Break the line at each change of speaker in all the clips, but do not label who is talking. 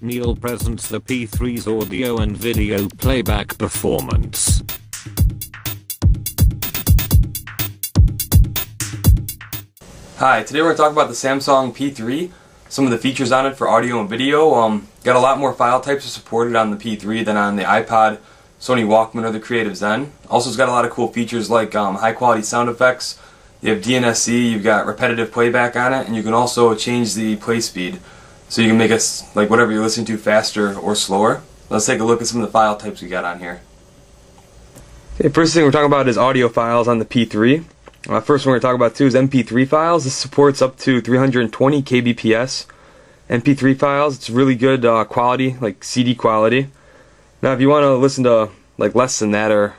Neil presents the P3's audio and video playback performance.
Hi, today we're going to talk about the Samsung P3, some of the features on it for audio and video. Got a lot more file types supported on the P3 than on the iPod, Sony Walkman, or the Creative Zen. Also, it's got a lot of cool features like high quality sound effects. You have DNSC, you've got repetitive playback on it, and you can also change the play speed. So you can make it like whatever you're listening to faster or slower. Let's take a look at some of the file types we got on here. Okay, first thing we're talking about is audio files on the P3. First one we're going to talk about too is MP3 files. This supports up to 320 kbps MP3 files. It's really good quality, like CD quality. Now if you want to listen to like less than that, or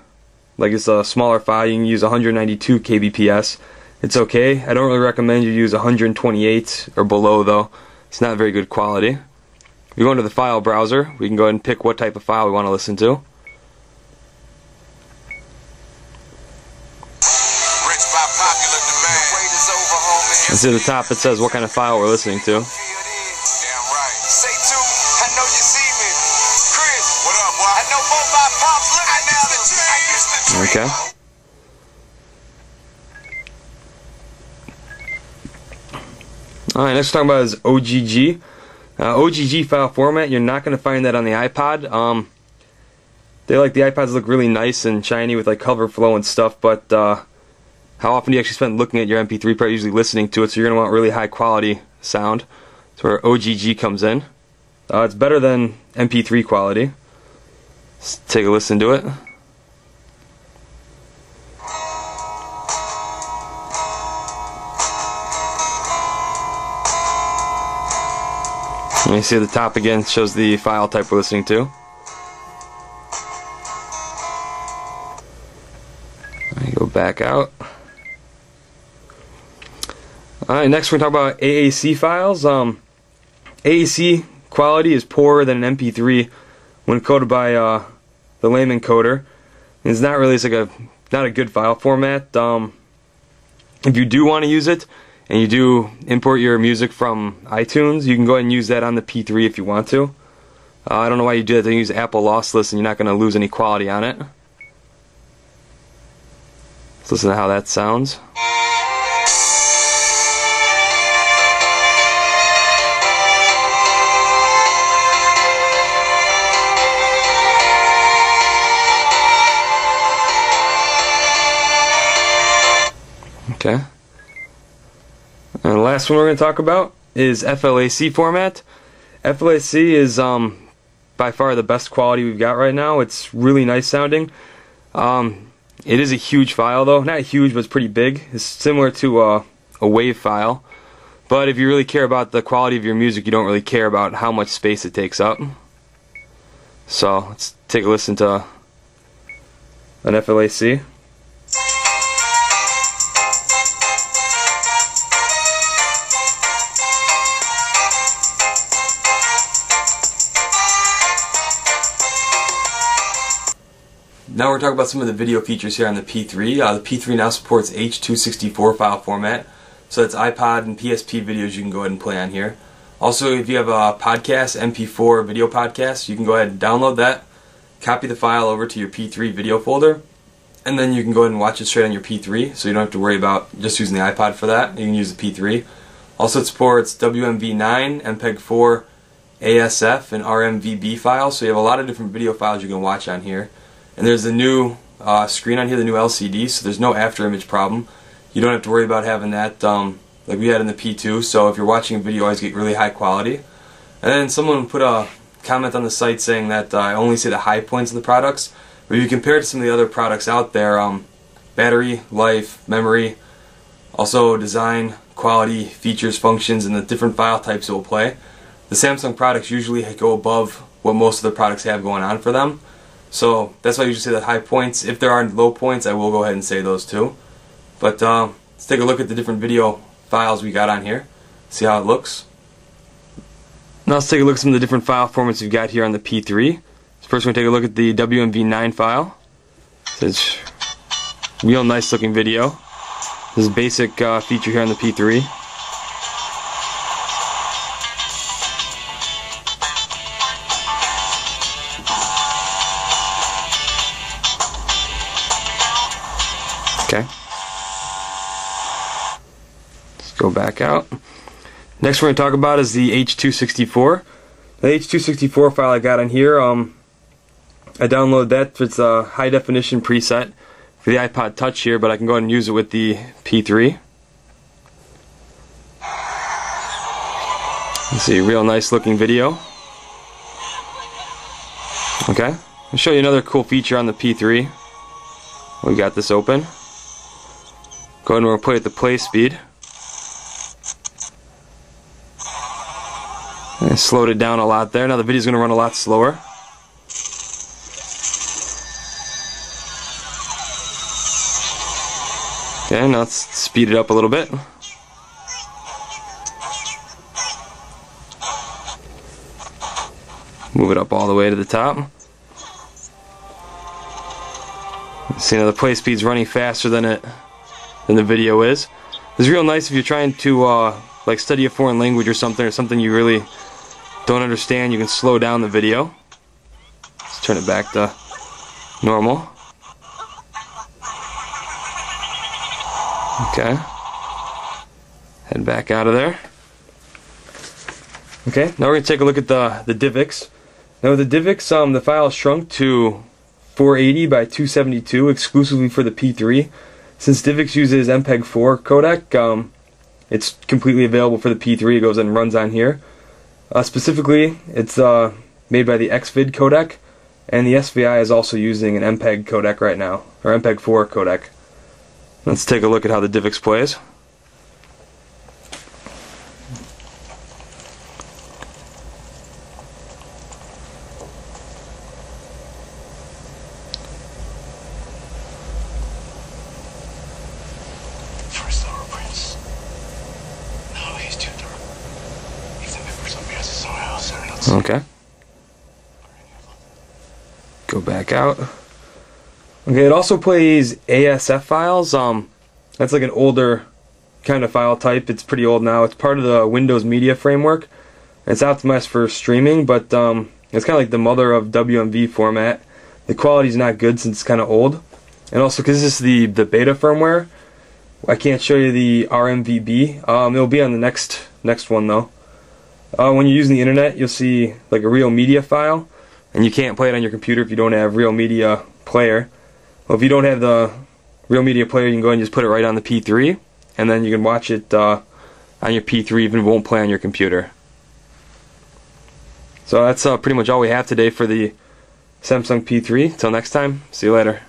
like it's a smaller file, you can use 192 kbps. It's okay. I don't really recommend you use 128 or below though. It's not very good quality. If you go into the file browser, we can go ahead and pick what type of file we want to listen to. And see at the top it says what kind of file we're listening to. Okay. Alright, next we're talking about is OGG. OGG file format, you're not going to find that on the iPod. They like the iPods look really nice and shiny with like cover flow and stuff, but how often do you actually spend looking at your MP3 player, usually listening to it, so you're going to want really high quality sound. That's where OGG comes in. It's better than MP3 quality. Let's take a listen to it. And you see at the top again, shows the file type we're listening to. Go back out. Alright, next we're going to talk about AAC files. AAC quality is poorer than an MP3 when coded by the layman coder. It's not really, it's like not a good file format. If you do want to use it, and you do import your music from iTunes, you can go ahead and use that on the P3 if you want to. I don't know why you do that. They use Apple lossless and you're not going to lose any quality on it. Let's listen to how that sounds. Okay. And the last one we're going to talk about is FLAC format. FLAC is by far the best quality we've got right now. It's really nice sounding. It is a huge file though. Not huge, but it's pretty big. It's similar to a WAV file. But if you really care about the quality of your music, you don't really care about how much space it takes up. So let's take a listen to an FLAC. Now we're talking about some of the video features here on the P3. The P3 now supports H.264 file format, so that's iPod and PSP videos you can go ahead and play on here. Also, if you have a podcast, MP4 video podcast, you can go ahead and download that, copy the file over to your P3 video folder, and then you can go ahead and watch it straight on your P3, so you don't have to worry about just using the iPod for that. You can use the P3. Also, it supports WMV9, MPEG-4, ASF, and RMVB files, so you have a lot of different video files you can watch on here. And there's a new screen on here, the new LCD, so there's no after image problem. You don't have to worry about having that like we had in the P2, so if you're watching a video, you always get really high quality. And then someone put a comment on the site saying that I only say the high points of the products, but if you compare it to some of the other products out there, battery, life, memory, also design, quality, features, functions, and the different file types it will play, the Samsung products usually go above what most of the products have going on for them. So that's why I usually say the high points. If there are low points, I will go ahead and say those too. But let's take a look at the different video files we got on here, see how it looks. Now let's take a look at some of the different file formats we've got here on the P3. So first we're going to take a look at the WMV9 file. It's real nice looking video. This is a basic feature here on the P3. Okay. Let's go back out. Next we're going to talk about is the H.264. The H.264 file I got on here, I downloaded that. It's a high definition preset for the iPod Touch here, but I can go ahead and use it with the P3. You see a real nice looking video. Okay, I'll show you another cool feature on the P3. We got this open. Go ahead and we'll play at the play speed. I slowed it down a lot there. Now the video's going to run a lot slower. Okay, now let's speed it up a little bit. Move it up all the way to the top. See, now the play speed's running faster than the video is. This is real nice if you're trying to like study a foreign language or something you really don't understand. You can slow down the video. Let's turn it back to normal. Okay. Head back out of there. Okay, now we're going to take a look at the DivX. Now with the DivX, the file is shrunk to 480 by 272 exclusively for the P3. Since DivX uses MPEG-4 codec, it's completely available for the P3. It goes and runs on here. Specifically, it's made by the XVID codec, and the SVI is also using an MPEG codec right now, or MPEG-4 codec. Let's take a look at how the DivX plays. Okay. Go back out. Okay, it also plays ASF files. That's like an older kind of file type. It's pretty old now. It's part of the Windows Media Framework. It's optimized for streaming, but it's kind of like the mother of WMV format. The quality's not good since it's kind of old. And also because this is the beta firmware, I can't show you the RMVB. It'll be on the next one though. When you're using the internet, you'll see like a real media file, and you can't play it on your computer if you don't have real media player. Well, if you don't have the real media player, you can go ahead and just put it right on the P3, and then you can watch it on your P3 even if it won't play on your computer. So that's pretty much all we have today for the Samsung P3. Till next time, see you later.